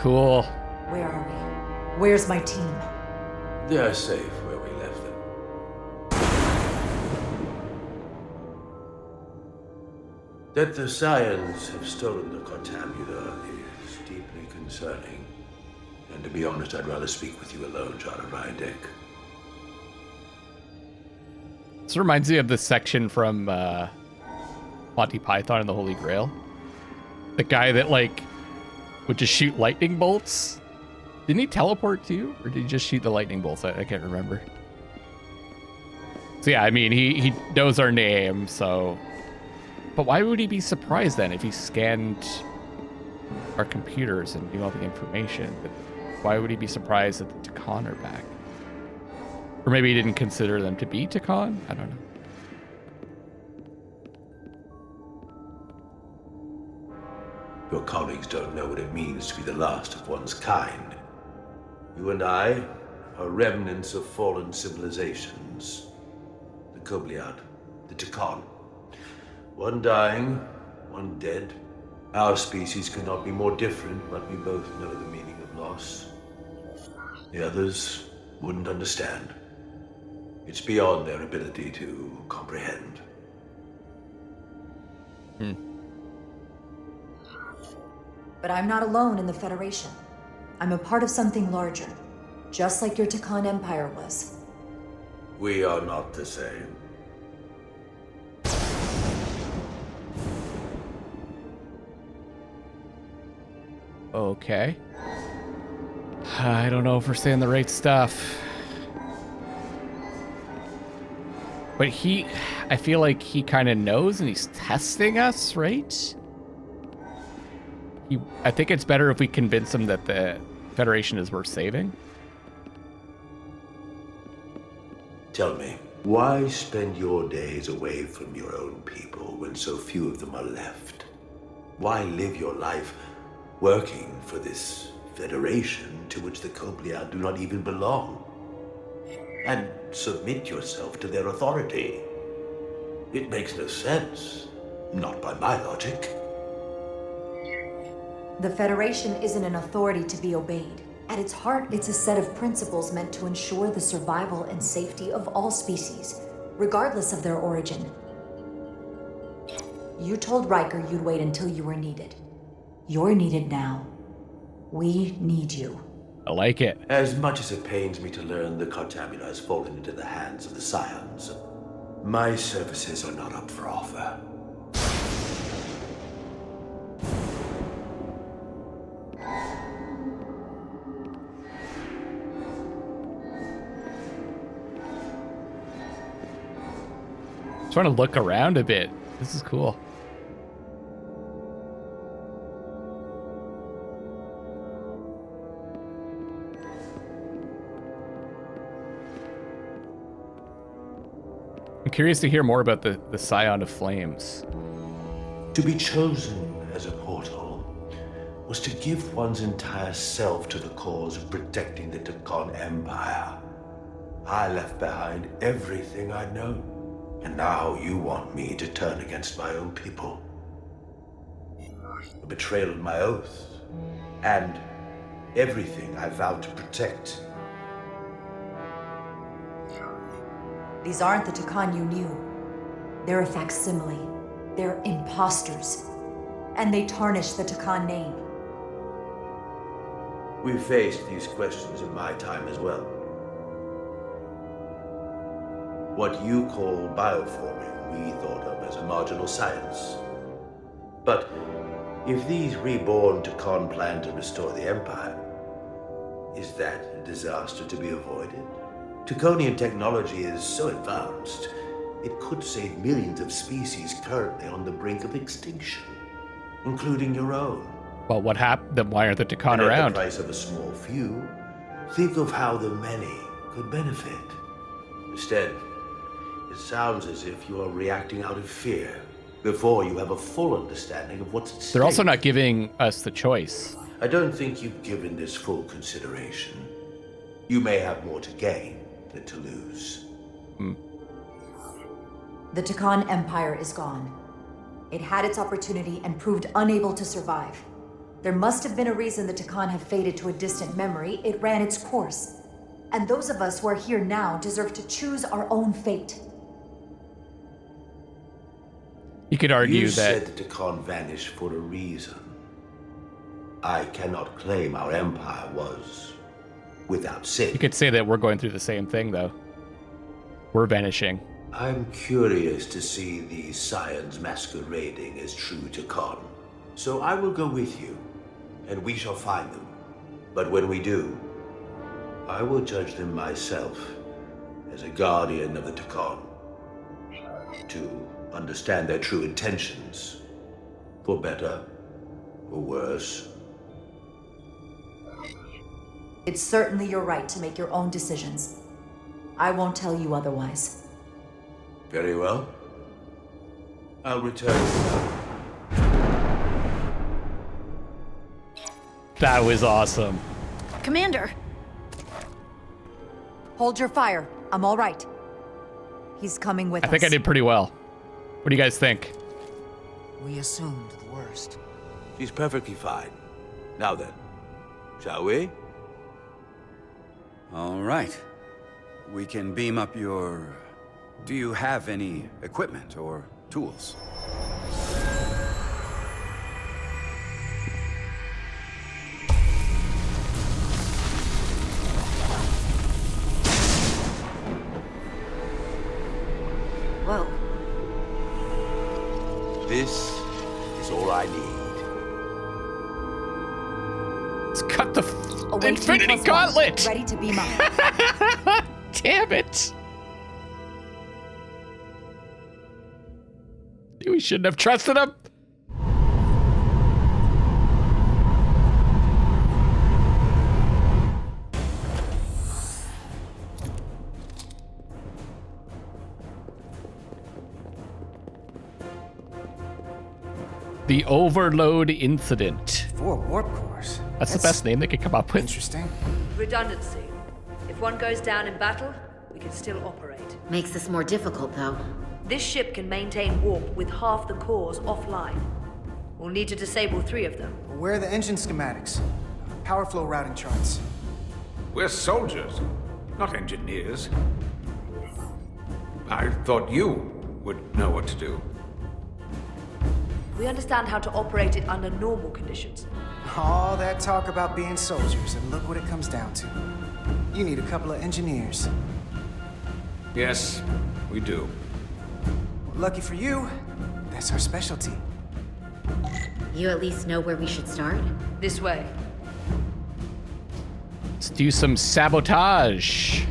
cool. Where are we? Where's my team? They are safe where we left them. That the Scions have stolen the Contamular is deeply concerning. And to be honest, I'd rather speak with you alone, John of Reindeck. This reminds me of the section from Monty Python and the Holy Grail. The guy that, like, would just shoot lightning bolts. Didn't he teleport to you? Or did he just shoot the lightning bolts? I can't remember. So yeah, I mean, he knows our name, so... But why would he be surprised then if he scanned our computers and knew all the information? But why would he be surprised that the Takan are back? Or maybe he didn't consider them to be Takan? I don't know. Your colleagues don't know what it means to be the last of one's kind. You and I are remnants of fallen civilizations. The Kobliad, the Takan. One dying, one dead. Our species could not be more different, but we both know the meaning of loss. The others wouldn't understand. It's beyond their ability to comprehend. But I'm not alone in the Federation. I'm a part of something larger, just like your Takan Empire was. We are not the same. Okay. I don't know if we're saying the right stuff. But I feel like he kind of knows and he's testing us, right? I think it's better if we convince him that the Federation is worth saving. Tell me, why spend your days away from your own people when so few of them are left? Why live your life working for this Federation to which the Kobliad do not even belong? And submit yourself to their authority? It makes no sense. Not by my logic. The Federation isn't an authority to be obeyed. At its heart, it's a set of principles meant to ensure the survival and safety of all species, regardless of their origin. You told Riker you'd wait until you were needed. You're needed now. We need you. I like it. As much as it pains me to learn the Contamular has fallen into the hands of the Scions, my services are not up for offer. Trying to look around a bit. This is cool. I'm curious to hear more about the Scion of Flames. To be chosen as a portal was to give one's entire self to the cause of protecting the Takan Empire. I left behind everything I'd known. And now you want me to turn against my own people. A betrayal of my oath. And everything I vowed to protect. These aren't the Takan you knew. They're a facsimile. They're imposters. And they tarnish the Takan name. We faced these questions in my time as well. What you call bioforming, we thought of as a marginal science. But if these reborn Takan plan to restore the Empire, is that a disaster to be avoided? Takonian technology is so advanced, it could save millions of species currently on the brink of extinction, including your own. Well, what happened? Then why aren't the Takan And at around? the price of a small few, think of how the many could benefit. Instead, it sounds as if you are reacting out of fear before you have a full understanding of what's at stake. They're also not giving us the choice. I don't think you've given this full consideration. You may have more to gain than to lose. The Takan Empire is gone. It had its opportunity and proved unable to survive. There must have been a reason the Takan have faded to a distant memory. It ran its course. And those of us who are here now deserve to choose our own fate. You could argue You that said the Takan vanished for a reason. I cannot claim our empire was without sin. you could say that we're going through the same thing, though. We're vanishing. I'm curious to see these scions masquerading as true Takan. So I will go with you, and we shall find them. But when we do, I will judge them myself as a guardian of the Takan, to understand their true intentions, for better or worse. It's certainly your right to make your own decisions. I won't tell you otherwise. Very well. I'll return. That was awesome. Commander! Hold your fire. I'm all right. He's coming with us. I think I did pretty well. What do you guys think? We assumed the worst. She's perfectly fine. Now then, shall we? All right. We can beam up your... Do you have any equipment or tools? Whoa. This is all I need. Let's cut the Await Infinity 2+1, Gauntlet! ready to beam up. Damn it! We shouldn't have trusted him. The Overload Incident. 4 warp cores. That's the best name they could come up with. Interesting. Redundancy. If one goes down in battle, we can still operate. Makes this more difficult, though. This ship can maintain warp with half the cores offline. We'll need to disable 3 of them. Where are the engine schematics? Power flow routing charts. We're soldiers, not engineers. I thought you would know what to do. We understand how to operate it under normal conditions. All that talk about being soldiers, and look what it comes down to. You need a couple of engineers. Yes, we do. Lucky for you, that's our specialty. You at least know where we should start? This way. Let's do some sabotage.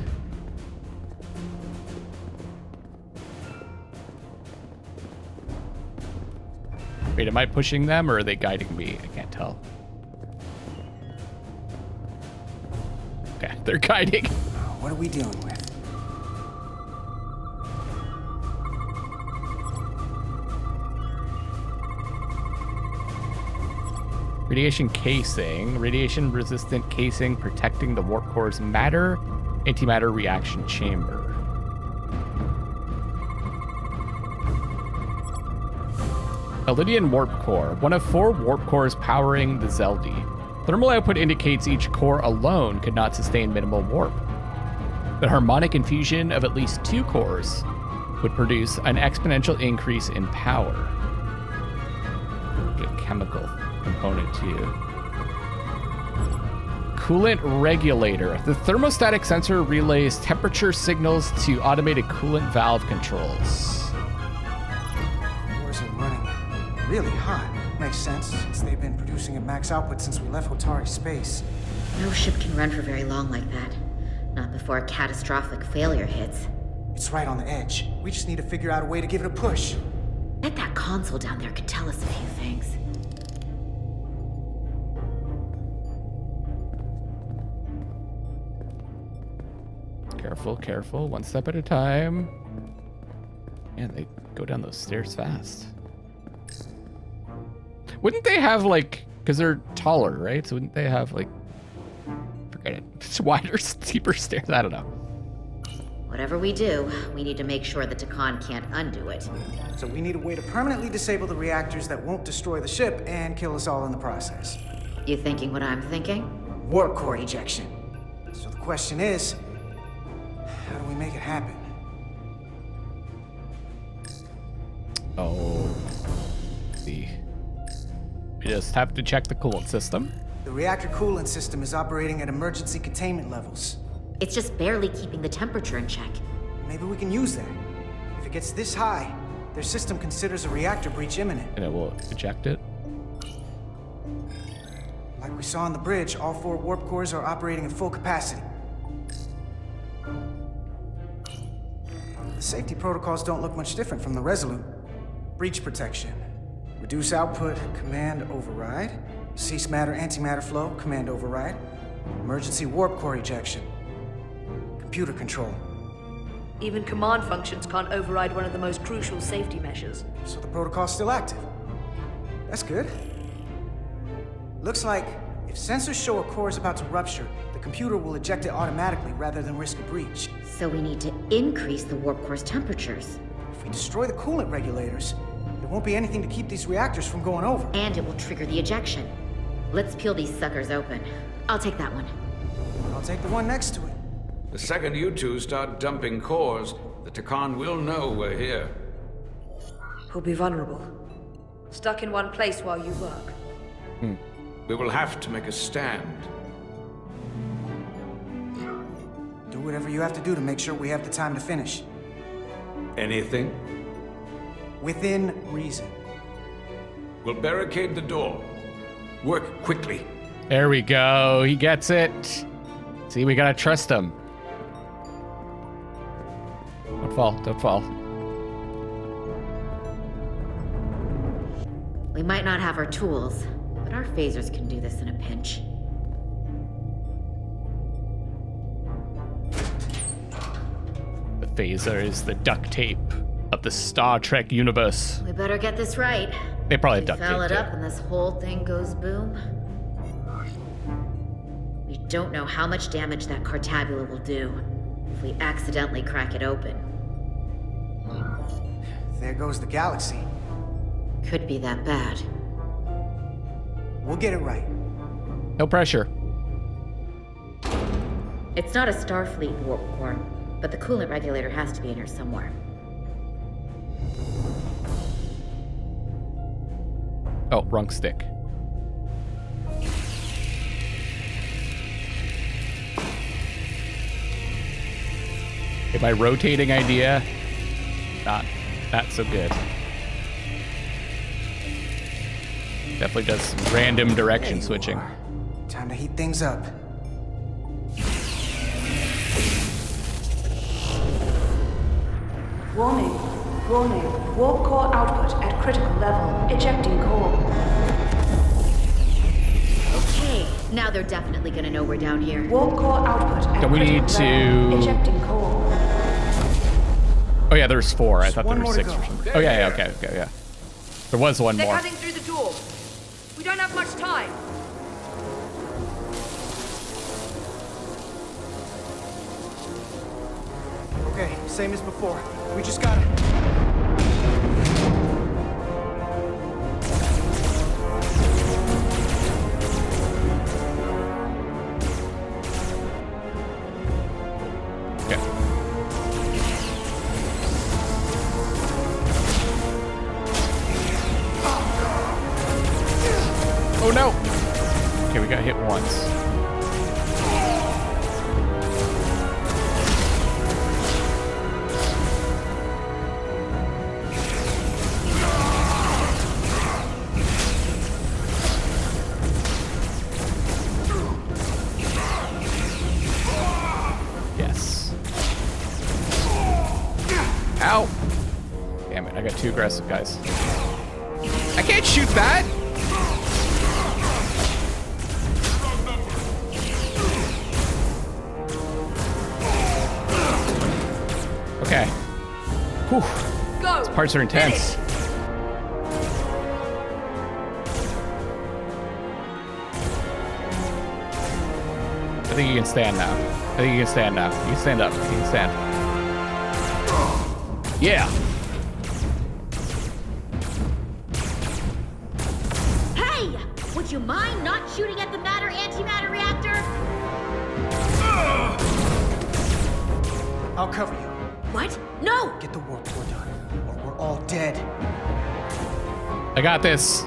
Wait, am I pushing them or are they guiding me? I can't tell. Okay, they're guiding. What are we dealing with? Radiation casing. Radiation resistant casing protecting the warp core's matter antimatter reaction chamber. Elidian warp core. One of 4 warp cores powering the Zeldi. Thermal output indicates each core alone could not sustain minimal warp. The harmonic infusion of at least 2 cores would produce an exponential increase in power. A chemical component too. Coolant regulator. The thermostatic sensor relays temperature signals to automated coolant valve controls. Cores are running really hot. Makes sense, since they've been producing at max output since we left Hotari space. No ship can run for very long like that. Not before a catastrophic failure hits. It's right on the edge. We just need to figure out a way to give it a push. Bet that console down there could tell us a few things. Careful, careful. One step at a time. Man, they go down those stairs fast. Wouldn't they have, like, because they're taller, right? So wouldn't they have, like, forget it, it's wider, steeper stairs? I don't know. Whatever we do, we need to make sure the Takan can't undo it. So we need a way to permanently disable the reactors that won't destroy the ship and kill us all in the process. You thinking what I'm thinking? Warp core ejection. So the question is, how do we make it happen? Oh. Let's see. We just have to check the coolant system. The reactor coolant system is operating at emergency containment levels. It's just barely keeping the temperature in check. Maybe we can use that. If it gets this high, their system considers a reactor breach imminent. And it will eject it. Like we saw on the bridge, all 4 warp cores are operating at full capacity. The safety protocols don't look much different from the Resolute. Breach protection. Reduce output, command override. Cease matter, antimatter flow, command override. Emergency warp core ejection. Computer control. Even command functions can't override one of the most crucial safety measures. So the protocol's still active. That's good. Looks like if sensors show a core is about to rupture, the computer will eject it automatically rather than risk a breach. So we need to increase the warp core's temperatures. If we destroy the coolant regulators, there won't be anything to keep these reactors from going over. And it will trigger the ejection. Let's peel these suckers open. I'll take that one. I'll take the one next to it. The second you two start dumping cores, the Takan will know we're here. We'll be vulnerable. Stuck in one place while you work. We will have to make a stand. Do whatever you have to do to make sure we have the time to finish. Anything? Within reason. We'll barricade the door. Work quickly. There we go. He gets it. See, we gotta trust him. Don't fall. Don't fall. We might not have our tools, but our phasers can do this in a pinch. The phaser is the duct tape of the Star Trek universe. We better get this right. They probably We duct foul taped it it. up and this whole thing goes boom. We don't know how much damage that cartabula will do if we accidentally crack it open. There goes the galaxy. Could be that bad. We'll get it right. No pressure. It's not a Starfleet warp core, but the coolant regulator has to be in here somewhere. Oh, wrong stick. Okay, my rotating idea, not so good. Definitely does some random direction There you switching. are. Time to heat things up. Warning. Warning. Warp core output at critical level. Ejecting core. Okay, now they're definitely gonna know we're down here. Warp core output at Don't we critical need to- level. Ejecting core. Oh yeah, there's 4. I thought there one were more to 6 go. or something. Oh yeah, okay, yeah. There was one They're more. cutting through the door. We don't have much time. Okay, same as before. We just gotta... Okay. Oh no! Okay, we got hit once. Yes. Ow! Damn it, I got too aggressive, guys. I can't shoot that! Okay. Whew. Go. These parts are intense. I think you can stand now. I think you can stand now. You can stand up. You can stand. Yeah. Hey! Would Would you mind not shooting at the matter-antimatter reactor? I'll cover you. What? No! Get the warp core done, or we're all dead. I got this.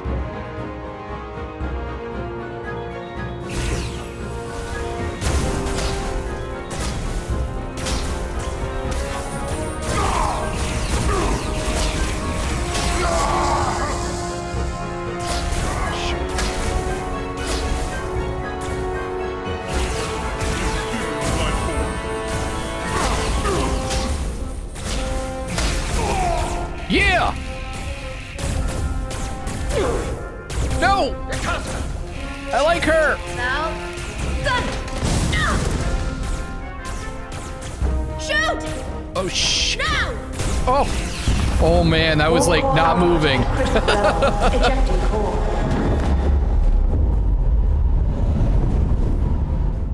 Yeah! No! I like her! Now, gun! Shoot! Oh, shit. Now! Oh! Oh, man, that was, like, not moving. Critical level. Ejecting core.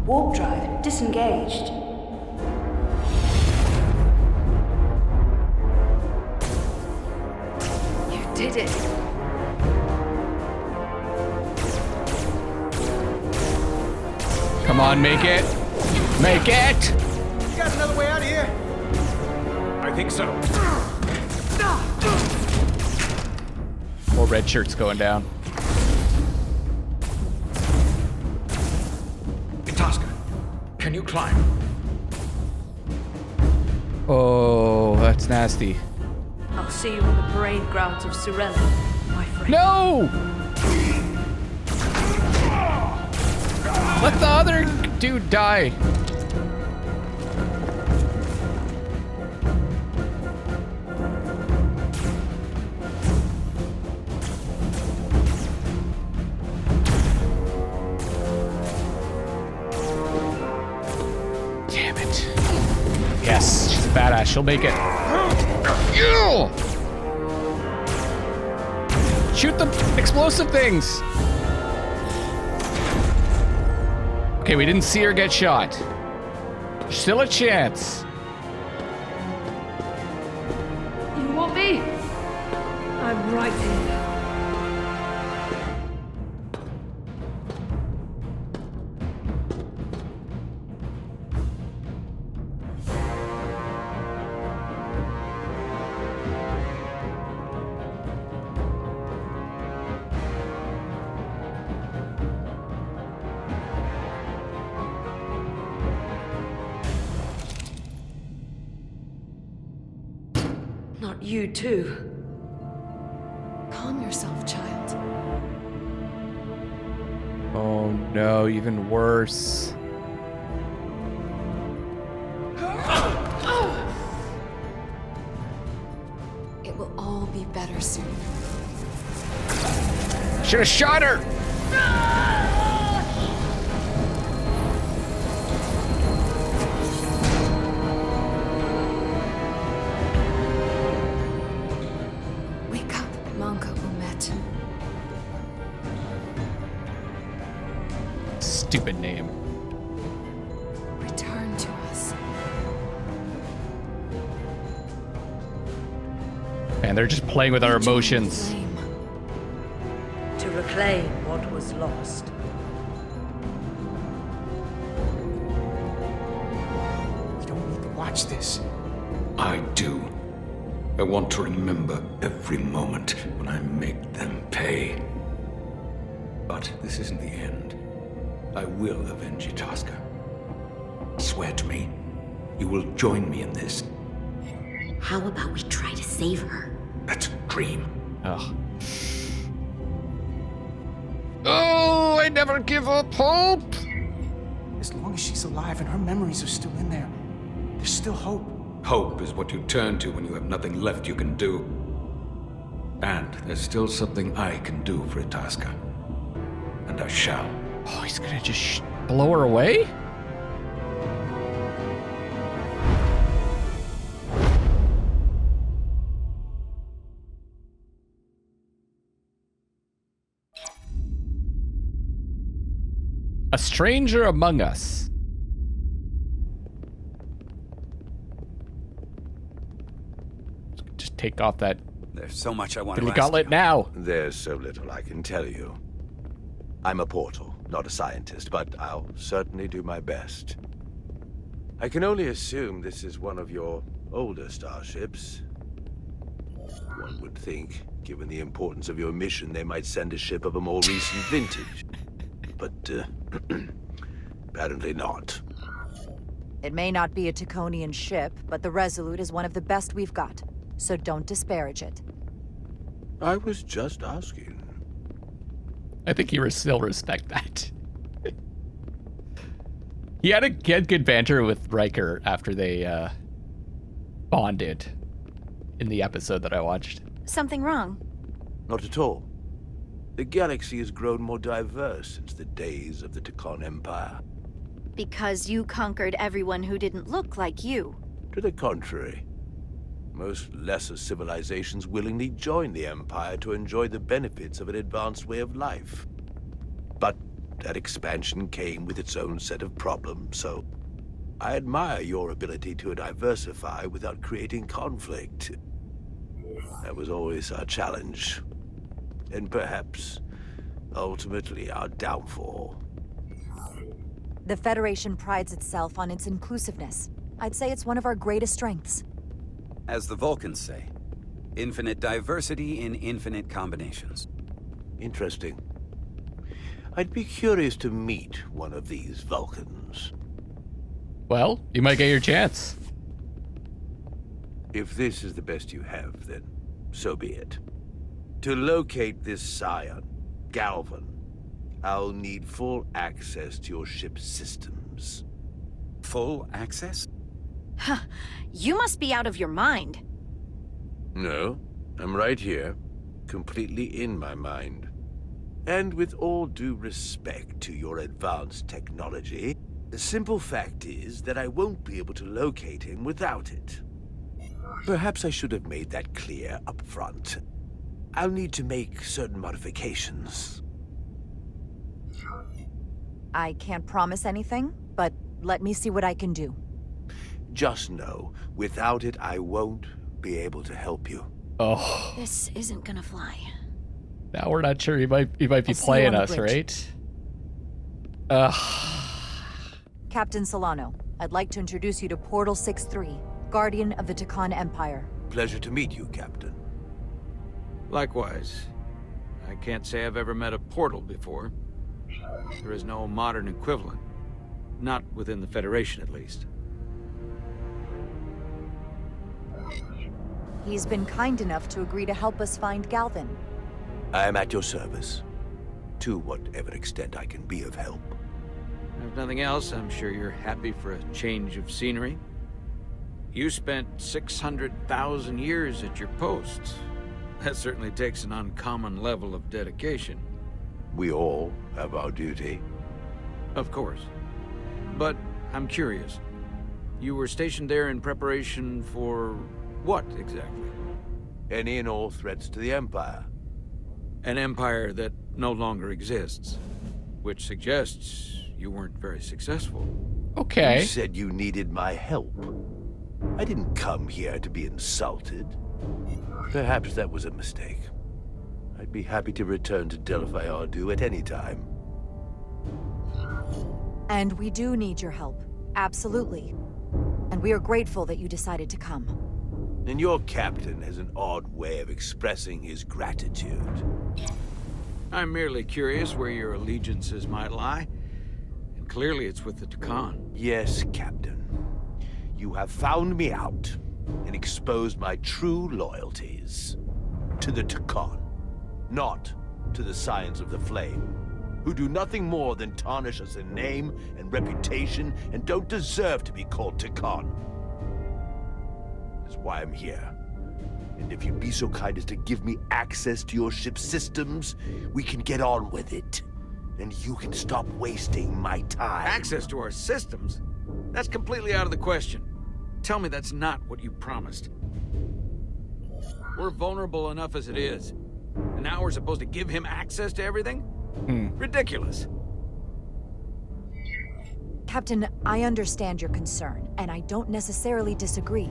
Warp drive disengaged. You did it. Come on, make it. Make it! You got another way out of here? I think so. More red shirts going down. Itasca, can you climb? Oh, that's nasty. I'll see you on the parade grounds of Sorella, my friend. No! Let the other dude die. Damn it. Yes, she's a badass. She'll make it. Ew! Shoot the explosive things. Okay, we didn't see her get shot. Still a chance. You want me? I'm right here. Not you too. Calm yourself, child. Oh no, even worse. It will all be better soon. Should have shot her. Wake up, Manka Umet. Stupid name. Return to us. Man, they're just playing with our Rejoin the emotions. flame. To reclaim what was lost. We don't need to watch this. I do. I want to remember every moment when I make them pay. But this isn't the end. I will avenge Itasca. Swear to me, you will join me in this. How about we try to save her? That's a dream. Ugh. Oh, I never give up hope. As long as she's alive and her memories are still in there, there's still hope. Hope is what you turn to when you have nothing left you can do. And there's still something I can do for Itasca. And I shall. Oh, he's gonna just blow her away? A stranger among us. Just take off that There's so much I want to Billy ask Gauntlet you. now. There's so little I can tell you. I'm a portal, not a scientist, but I'll certainly do my best. I can only assume this is one of your older starships. One would think, given the importance of your mission, they might send a ship of a more recent vintage. But, apparently not. It may not be a Taconian ship, but the Resolute is one of the best we've got. So don't disparage it. I was just asking. I think you still respect that. He had good banter with Riker after they bonded in the episode that I watched. Something wrong? Not at all. The galaxy has grown more diverse since the days of the Tacon Empire. Because you conquered everyone who didn't look like you. To the contrary. Most lesser civilizations willingly joined the Empire to enjoy the benefits of an advanced way of life. But that expansion came with its own set of problems, so I admire your ability to diversify without creating conflict. That was always our challenge. And perhaps, ultimately, our downfall. The Federation prides itself on its inclusiveness. I'd say it's one of our greatest strengths. As the Vulcans say, infinite diversity in infinite combinations. Interesting. I'd be curious to meet one of these Vulcans. Well, you might get your chance. If this is the best you have, then so be it. To locate this scion, Galvan, I'll need full access to your ship's systems. Full access? Huh. You must be out of your mind. No, I'm right here, completely in my mind. And with all due respect to your advanced technology, the simple fact is that I won't be able to locate him without it. Perhaps I should have made that clear up front. I'll need to make certain modifications. I can't promise anything, but let me see what I can do. Just know, without it, I won't be able to help you. Oh, This isn't gonna fly. now we're not sure. He might be I'll see you playing on the us, bridge. right? Captain Solano, I'd like to introduce you to Portal 6-3, Guardian of the Tacon Empire. Pleasure to meet you, Captain. Likewise. I can't say I've ever met a portal before. There is no modern equivalent. Not within the Federation, at least. He's been kind enough to agree to help us find Galvan. I am at your service, to whatever extent I can be of help. If nothing else, I'm sure you're happy for a change of scenery. You spent 600,000 years at your post. That certainly takes an uncommon level of dedication. We all have our duty. Of course. But I'm curious. You were stationed there in preparation for what, exactly? Any and all threats to the Empire. An empire that no longer exists. Which suggests you weren't very successful. Okay. You said you needed my help. I didn't come here to be insulted. Perhaps that was a mistake. I'd be happy to return to Delphi Ardu at any time. And we do need your help. Absolutely. And we are grateful that you decided to come. And your captain has an odd way of expressing his gratitude. I'm merely curious where your allegiances might lie. And clearly it's with the Tacon. Yes, Captain. You have found me out and exposed my true loyalties to the Tacon, not to the Scions of the Flame, who do nothing more than tarnish us in name and reputation and don't deserve to be called Tacon. That's why I'm here. And if you'd be so kind as to give me access to your ship's systems, we can get on with it. And you can stop wasting my time. Access to our systems? That's completely out of the question. Tell me that's not what you promised. We're vulnerable enough as it is. And now we're supposed to give him access to everything? Ridiculous. Captain, I understand your concern, and I don't necessarily disagree.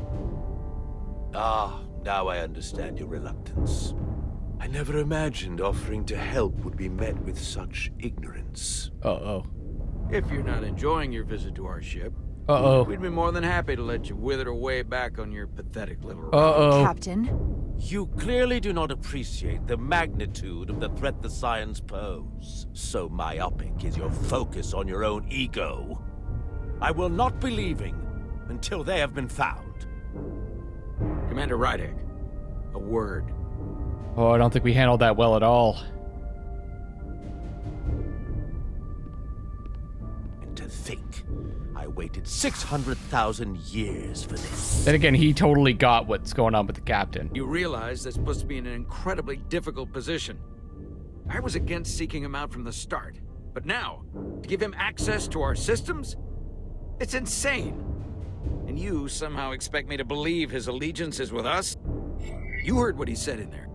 Ah, now I understand your reluctance. I never imagined offering to help would be met with such ignorance. Uh-oh. If you're not enjoying your visit to our ship, Uh-oh. we'd be more than happy to let you wither away back on your pathetic little rock. Uh-oh. Captain, You clearly do not appreciate the magnitude of the threat the Scions pose. So myopic is your focus on your own ego. I will not be leaving until they have been found. Commander Rydek, a word. Oh, I don't think we handled that well at all. And to think, I waited 600,000 years for this. Then again, he totally got what's going on with the captain. You realize that's supposed to be in an incredibly difficult position. I was against seeking him out from the start, but now, to give him access to our systems? It's insane. And you somehow expect me to believe his allegiance is with us? You heard what he said in there.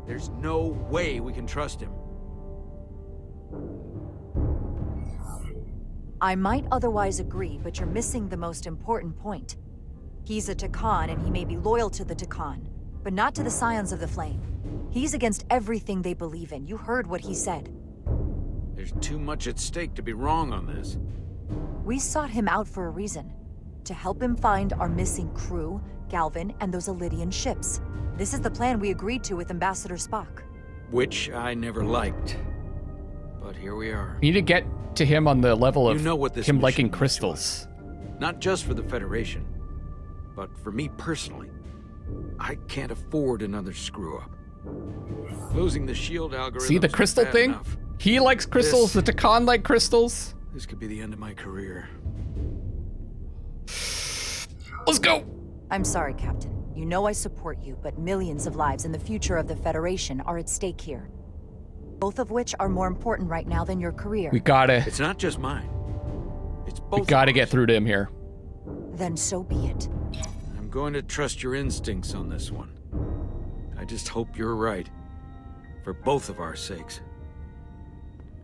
There's no way we can trust him. I might otherwise agree, but you're missing the most important point. He's a Takan, and he may be loyal to the Takan, but not to the Scions of the Flame. He's against everything they believe in. You heard what he said. There's too much at stake to be wrong on this. We sought him out for a reason. To help him find our missing crew, Galvin, and those Elydian ships. This is the plan we agreed to with Ambassador Spock. Which I never liked. But here we are. We need to get to him on the level of You know what this him mission liking means to crystals. us. Not just for the Federation, but for me personally. I can't afford another screw-up. Losing the shield algorithm. See the crystal thing? Enough. He likes crystals, the Takan like crystals. This could be the end of my career. Let's go! I'm sorry, Captain. You know I support you, but millions of lives and the future of the Federation are at stake here. Both of which are more important right now than your career. We gotta It's not just mine. It's both. we gotta of get ours. through to him here. Then so be it. I'm going to trust your instincts on this one. I just hope you're right. For both of our sakes.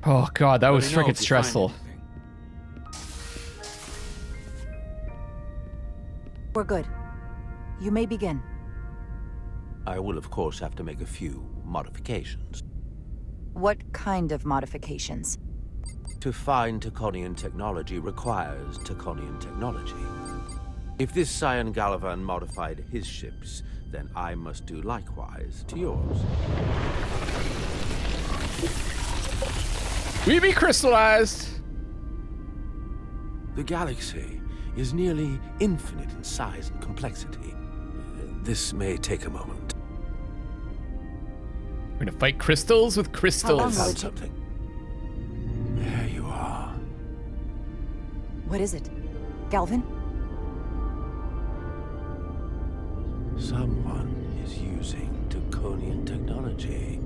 Oh god, that was Let me know freaking if you find stressful. anything. We're good. You may begin. I will, of course, have to make a few modifications. What kind of modifications? To find Taconian technology requires Taconian technology. If this Scion Gallivan modified his ships, then I must do likewise to yours. We be crystallized! The galaxy is nearly infinite in size and complexity. This may take a moment. We're gonna fight crystals with How long crystals. will it Found take? something. There you are. What is it? Galvin? Someone is using Taconian technology.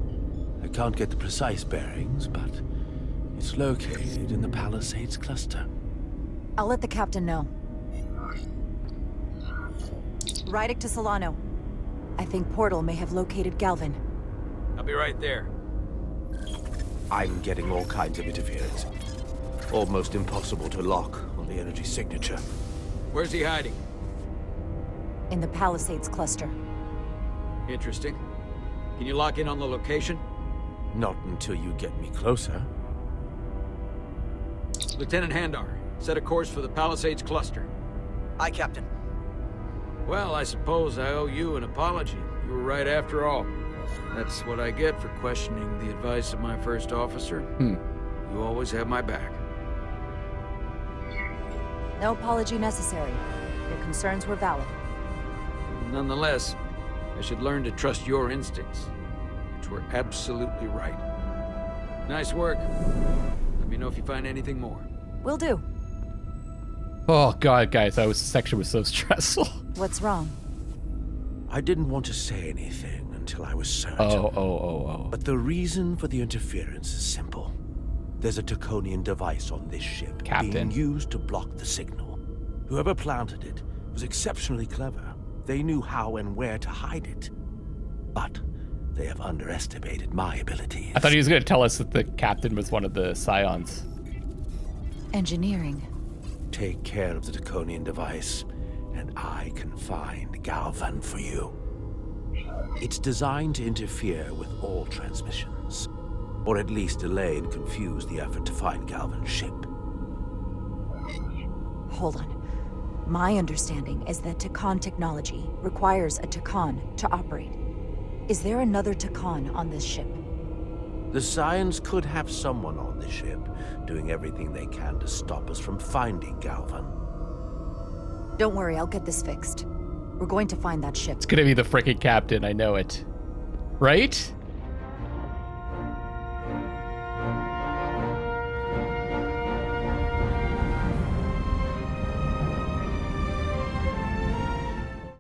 I can't get the precise bearings, but it's located in the Palisades cluster. I'll let the captain know. Rydek to Solano. I think Portal may have located Galvin. I'll be right there. I'm getting all kinds of interference. Almost impossible to lock on the energy signature. Where's he hiding? In the Palisades cluster. Interesting. Can you lock in on the location? Not until you get me closer. Lieutenant Handar, set a course for the Palisades cluster. Aye, Captain. Well, I suppose I owe you an apology. You were right after all. That's what I get for questioning the advice of my first officer. You always have my back. No apology necessary. Your concerns were valid. Nonetheless, I should learn to trust your instincts, which were absolutely right. Nice work. Let me know if you find anything more. Will do. Oh god, guys, that section was so stressful. What's wrong? I didn't want to say anything until I was certain. Oh. But the reason for the interference is simple. There's a Taconian device on this ship Captain. being used to block the signal. Whoever planted it was exceptionally clever. They knew how and where to hide it. But they have underestimated my abilities. I thought he was gonna tell us that the captain was one of the Scions. Engineering. Take care of the Taconian device, and I can find Galvan for you. It's designed to interfere with all transmissions, or at least delay and confuse the effort to find Galvan's ship. Hold on. My understanding is that Takan technology requires a Takan to operate. Is there another Takan on this ship? The Scions could have someone on the ship, doing everything they can to stop us from finding Galvan. Don't worry, I'll get this fixed. We're going to find that ship. It's gonna be the frickin' captain, I know it. Right?